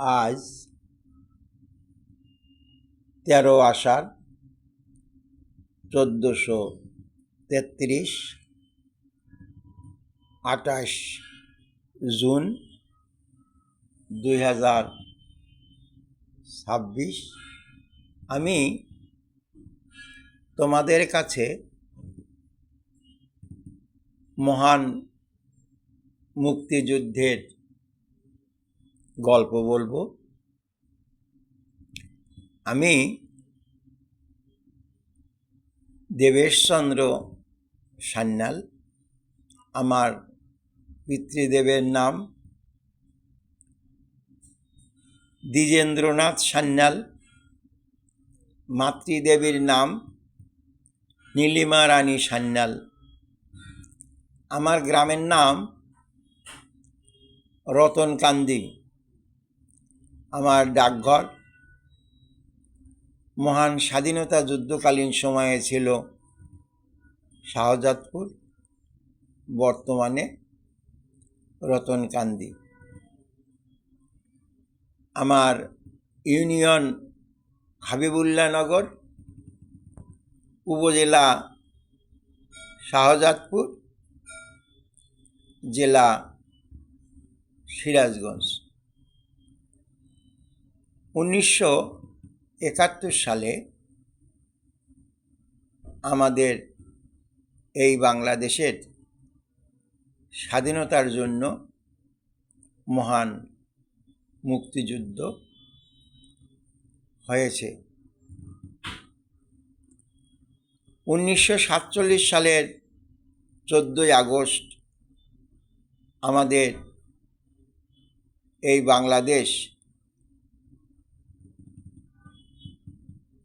আজ 13 আষাঢ় 1433 28 জুন 2026। আমি তোমাদের কাছে মহান মুক্তিযুদ্ধের গল্প বলবো। আমি দেবেশচন্দ্র সান্যাল। আমার পিতৃদেবের নাম দ্বিজেন্দ্রনাথ সান্যাল, মাতৃদেবীর নাম নীলিমা রানী সান্যাল। আমার গ্রামের নাম রতনকান্দি। আমার ডাকঘর মহান স্বাধীনতা যুদ্ধকালীন সময়ে ছিল শাহজাদপুর, বর্তমানে রতনকান্দি। আমার ইউনিয়ন হাবিবুল্লাহনগর, উপজেলা শাহজাদপুর, জেলা সিরাজগঞ্জ। 1971 সালে আমাদের এই বাংলাদেশের স্বাধীনতার জন্য মহান মুক্তিযুদ্ধ হয়েছে। 1947 সালের 14 আগস্ট আমাদের এই বাংলাদেশ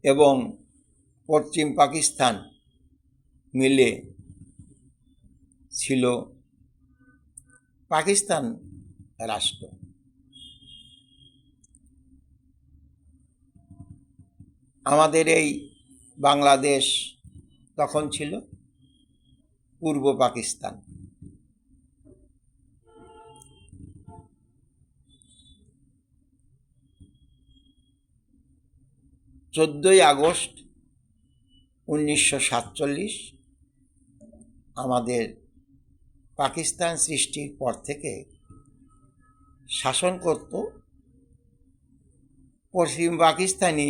এবং পশ্চিম পাকিস্তান মিলে ছিল পাকিস্তান রাষ্ট্র। আমাদের এই বাংলাদেশ তখন ছিল পূর্ব পাকিস্তান। চোদ্দই আগস্ট 1947 আমাদের পাকিস্তান সৃষ্টির পর থেকে শাসন করত পশ্চিম পাকিস্তানি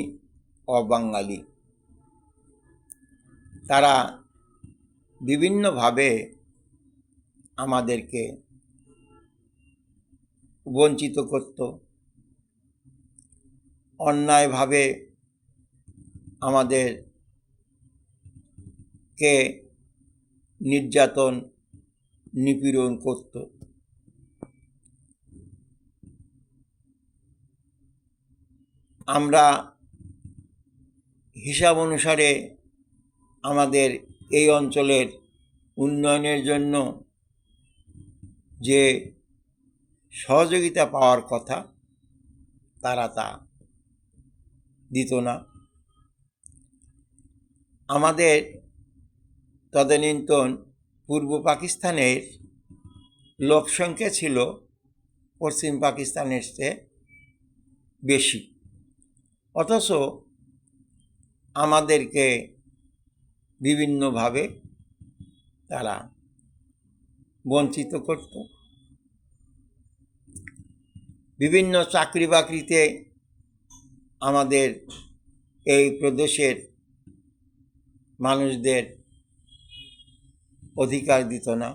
অবাঙালি। তারা বিভিন্নভাবে আমাদেরকে বঞ্চিত করত, অন্যায়ভাবে আমাদেরকে নির্যাতন নিপীড়ন করত। আমরা হিসাব অনুসারে আমাদের এই অঞ্চলের উন্নয়নের জন্য যে সহযোগিতা পাওয়ার কথা তারা তা দিত না। আমাদের তদানীন্তন পূর্ব পাকিস্তানের লোকসংখ্যা ছিল পশ্চিম পাকিস্তানের চেয়ে বেশি, অথচ আমাদেরকে বিভিন্নভাবে তারা বঞ্চিত করত। বিভিন্ন চাকরি বাকরিতে আমাদের এই প্রদেশের মানুষদের অধিকার দিত না।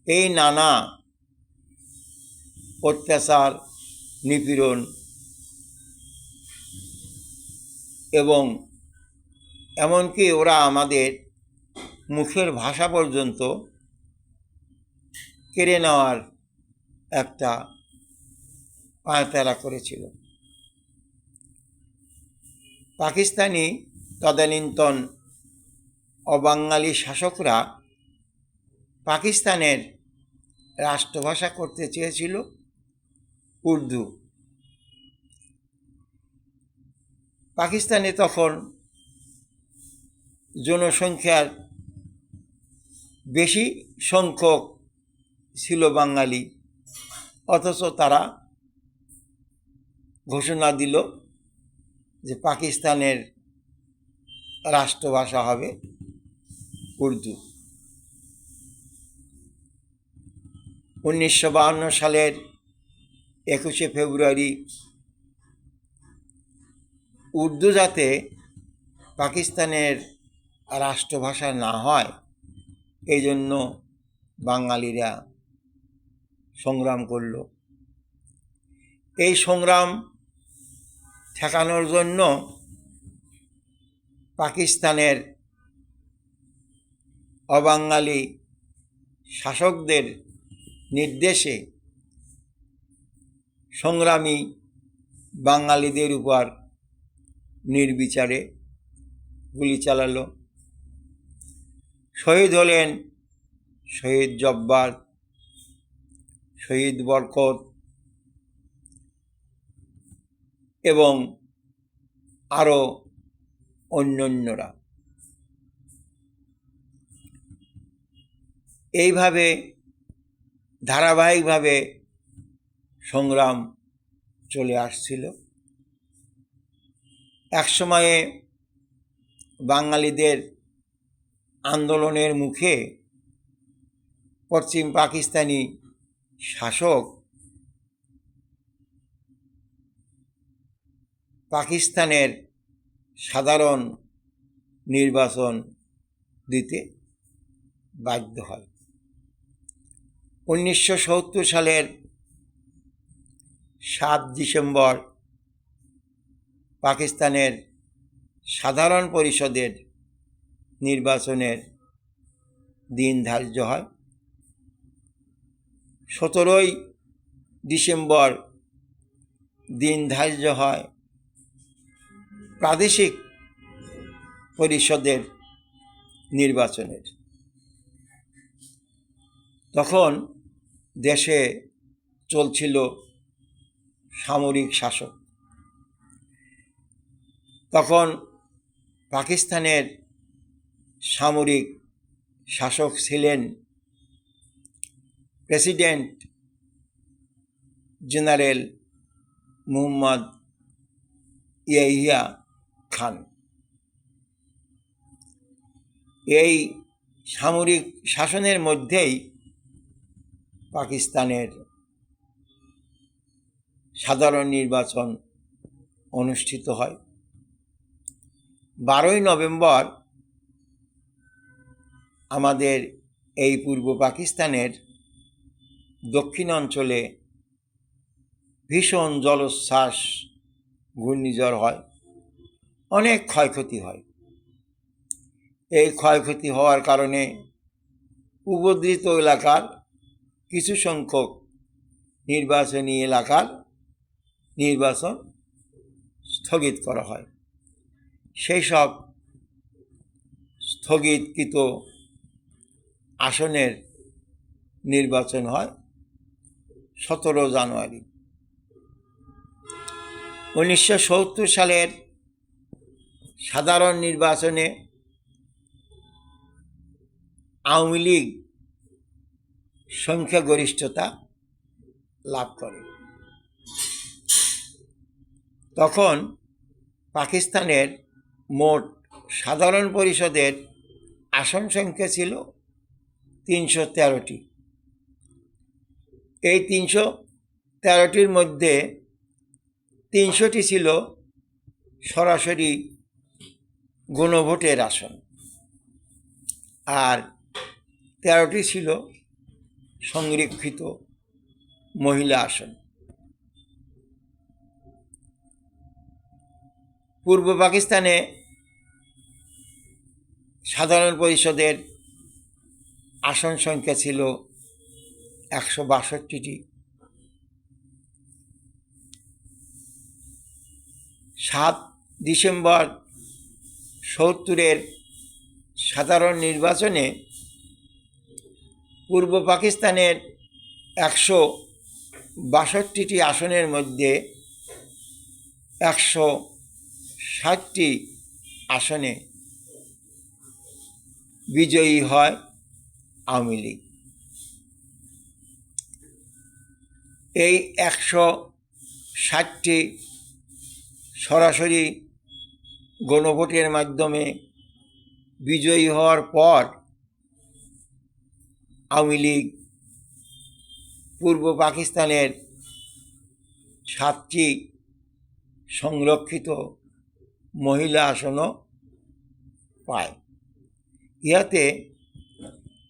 এই নানা অত্যাচার, নিপীড়ন এবং এমনকি ওরা আমাদের মুখের ভাষা পর্যন্ত কেড়ে নেওয়ার একটা পায়তারা করেছিল। পাকিস্তানি তদানীন্তন অবাঙালি শাসকরা পাকিস্তানের রাষ্ট্রভাষা করতে চেয়েছিল উর্দু। পাকিস্তানে তখন জনসংখ্যার বেশি সংখ্যক ছিল বাঙালি, অথচ তারা ঘোষণা দিল যে পাকিস্তানের রাষ্ট্রভাষা হবে উর্দু। 1952 সালের 21শে ফেব্রুয়ারি উর্দু যাতে পাকিস্তানের রাষ্ট্রভাষা না হয় এই জন্য বাঙালিরা সংগ্রাম করল। এই সংগ্রাম ঠেকানোর জন্য পাকিস্তানের অবাঙালি শাসকদের নির্দেশে সংগ্রামী বাঙালিদের উপর নির্বিচারে গুলি চালালো। শহীদ হলেন শহীদ জব্বার, শহীদ বরকত এবং আরও অন্যান্যরা। এইভাবে ধারাবাহিকভাবে সংগ্রাম চলে আসছিল। একসময়ে বাঙালিদের আন্দোলনের মুখে পশ্চিম পাকিস্তানি শাসক পাকিস্তানের সাধারণ নির্বাচন দিতে বাধ্য হয়। 1970 সালের 7 ডিসেম্বর পাকিস্তানের সাধারণ পরিষদের নির্বাচনের দিন ধার্য হয়। 17 ডিসেম্বর দিন ধার্য হয় প্রাদেশিক পরিষদের নির্বাচনের। তখন দেশে চলছিল সামরিক শাসক। তখন পাকিস্তানের সামরিক শাসক ছিলেন প্রেসিডেন্ট জেনারেল মুহাম্মদ ইয়াহিয়া খান। এই সামরিক শাসনের মধ্যেই পাকিস্তানের সাধারণ নির্বাচন অনুষ্ঠিত হয়। 12 নভেম্বর আমাদের এই পূর্ব পাকিস্তানের দক্ষিণ অঞ্চলে ভীষণ জলোচ্ছ্বাস ঘূর্ণিঝড় হয়, অনেক ক্ষয়ক্ষতি হয়। এই ক্ষয়ক্ষতি হওয়ার কারণে উপদ্রুত এলাকার কিছু সংখ্যক নির্বাচনী এলাকার নির্বাচন স্থগিত করা হয়। সেই সব স্থগিতকৃত আসনের নির্বাচন হয় 17 জানুয়ারি। 1970 সালের সাধারণ নির্বাচনে আওয়ামী লীগ সংখ্যাগরিষ্ঠতা লাভ করে। তখন পাকিস্তানের মোট সাধারণ পরিষদের আসন সংখ্যা ছিল 313টি। এই 313টির মধ্যে 300টি ছিল সরাসরি গণভোটের আসন, আর 13টি ছিল সংরক্ষিত মহিলা আসন। পূর্ব পাকিস্তানে সাধারণ পরিষদের আসন সংখ্যা ছিল 162টি। 7 ডিসেম্বর 70-এর সাধারণ নির্বাচনে পূর্ব পাকিস্তানের 162টি আসনের মধ্যে 160টি আসনে বিজয়ী হয় আওয়ামী লীগ। এই 160টি সরাসরি গণভোটের মাধ্যমে বিজয়ী হওয়ার পর আওয়ামী লীগ পূর্ব পাকিস্তানের 7টি সংরক্ষিত মহিলা আসনও পায়। ইহাতে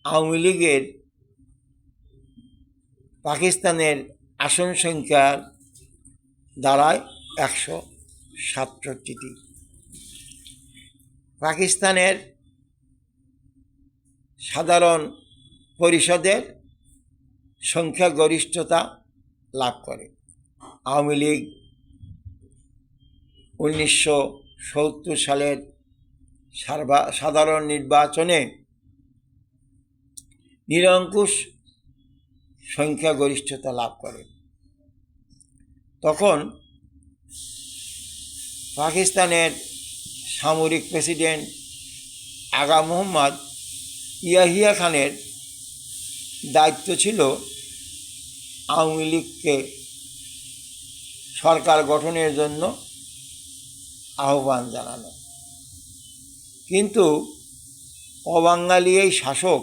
আওয়ামী লীগের পাকিস্তানের আসন সংখ্যার দাঁড়ায় 167টি। পাকিস্তানের সাধারণ পরিষদের সংখ্যাগরিষ্ঠতা লাভ করে। আওয়ামী লীগ 1970 সালের সাধারণ নির্বাচনে নিরঙ্কুশ সংখ্যাগরিষ্ঠতা লাভ করে। তখন পাকিস্তানের সামরিক প্রেসিডেন্ট আগা মোহাম্মদ ইয়াহিয়া খানের দায়িত্ব ছিল আওয়ামী লীগকে সরকার গঠনের জন্য আহ্বান জানানো। কিন্তু অবাঙালি এই শাসক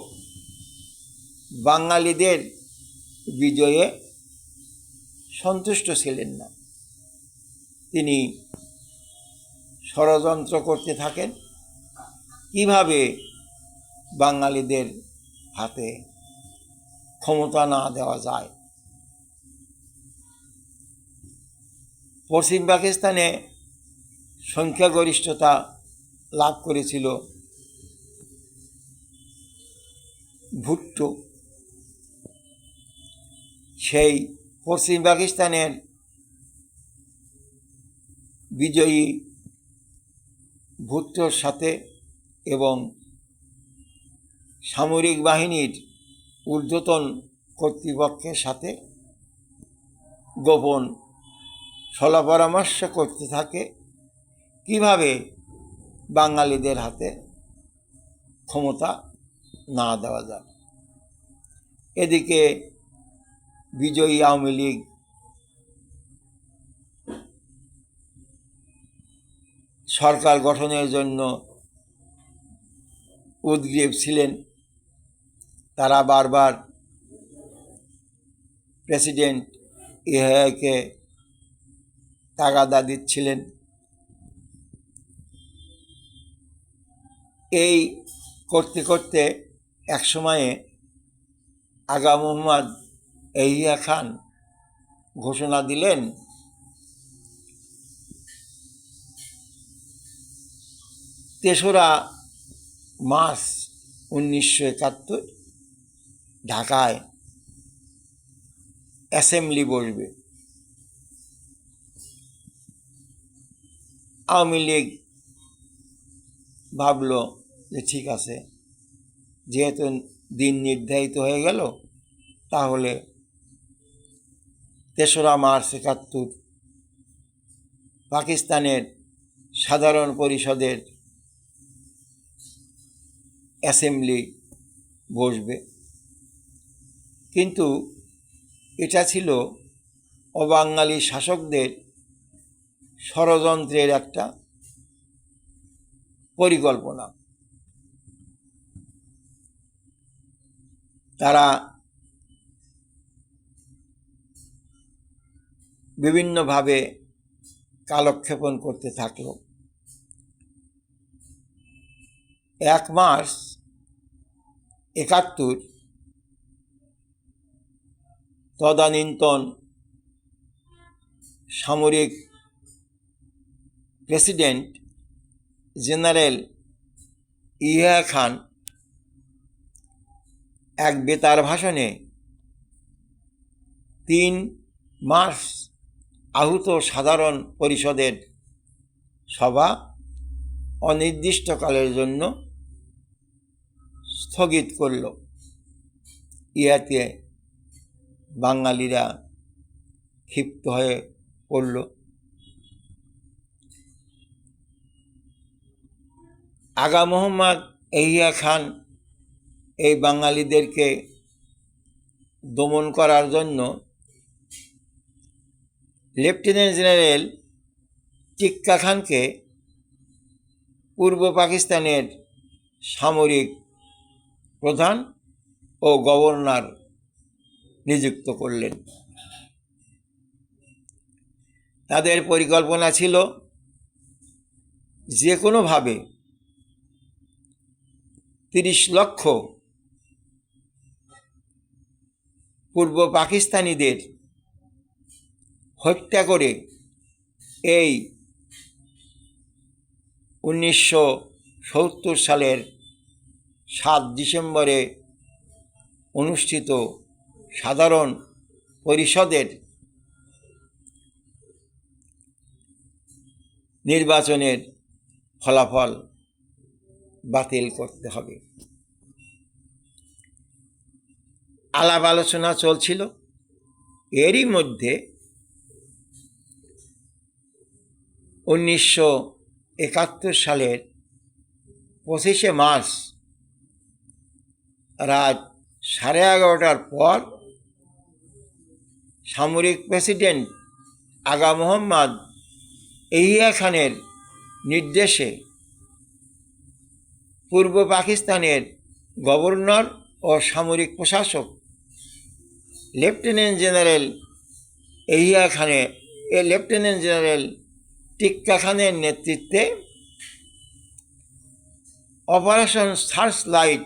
বাঙালিদের বিজয়ে সন্তুষ্ট ছিলেন না। তিনি ষড়যন্ত্র করতে থাকেন কিভাবে বাঙালিদের হাতে ক্ষমতা না দেওয়া যায়। পশ্চিম পাকিস্তানে সংখ্যাগরিষ্ঠতা লাভ করেছিল ভুট্টো। সেই পশ্চিম পাকিস্তানের বিজয়ী ভুট্টোর সাথে এবং সামরিক বাহিনীর ঊর্ধ্বতন কর্তৃপক্ষের সাথে গোপন সলা পরামর্শ করতে থাকে কিভাবে বাঙালিদের হাতে ক্ষমতা না দেওয়া যায়। এদিকে বিজয়ী আওয়ামী লীগ সরকার গঠনের জন্য উদ্গ্রীব ছিলেন। তারা বারবার প্রেসিডেন্ট ইয়াহিয়াকে তাগাদা দিচ্ছিলেন। এই করতে করতে একসময়ে আগা মোহাম্মদ ইয়াহিয়া খান ঘোষণা দিলেন, 3রা মার্চ 1971 ঢাকায় অ্যাসেম্বলি বসবে। আওয়ামী লীগ ভাবল যে ঠিক আছে, যেহেতু দিন নির্ধারিত হয়ে গেল, তাহলে 3রা মার্চ 71 পাকিস্তানের সাধারণ পরিষদের অ্যাসেম্বলি বসবে। কিন্তু এটা ছিল অবাঙালি শাসকদের ষড়যন্ত্রের একটা পরিকল্পনা। তারা বিভিন্নভাবে কালক্ষেপণ করতে থাকল। 1 মার্চ 71 তদানীন্তন সামরিক প্রেসিডেন্ট জেনারেল ইয়াহিয়া খান এক বেতার ভাষণে 3 মার্চ আহুত সাধারণ পরিষদের সভা অনির্দিষ্টকালের জন্য স্থগিত করল। ইহাতে বাঙালিরা ক্ষিপ্ত হয়ে পড়ল। আগা মোহাম্মদ ইয়াহিয়া খান এই বাঙালিদেরকে দমন করার জন্য লেফটেন্যান্ট জেনারেল টিক্কা খানকে পূর্ব পাকিস্তানের সামরিক প্রধান ও গভর্নর নিযুক্ত করলেন। তাদের পরিকল্পনা ছিল যে কোনোভাবে 30 লক্ষ পূর্ব পাকিস্তানিদের হত্যা করে এই 1970 সালের 7 ডিসেম্বরে অনুষ্ঠিত সাধারণ পরিষদের নির্বাচনের ফলাফল বাতিল করতে হবে। আলাপ আলোচনা চলছিল। এরই মধ্যে 1971 সালের 25শে মার্চ রাত 11:30টার পর সামরিক প্রেসিডেন্ট আগা মোহাম্মদ ইয়াহিয়া খানের নির্দেশে পূর্ব পাকিস্তানের গভর্নর ও সামরিক প্রশাসক লেফটেন্যান্ট জেনারেল টিক্কা খানের নেতৃত্বে অপারেশন সার্চ লাইট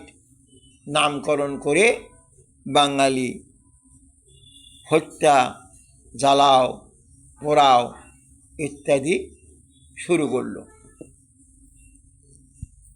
নামকরণ করে বাঙালি হত্যা, জ্বালাও, পোড়াও ইত্যাদি শুরু করল।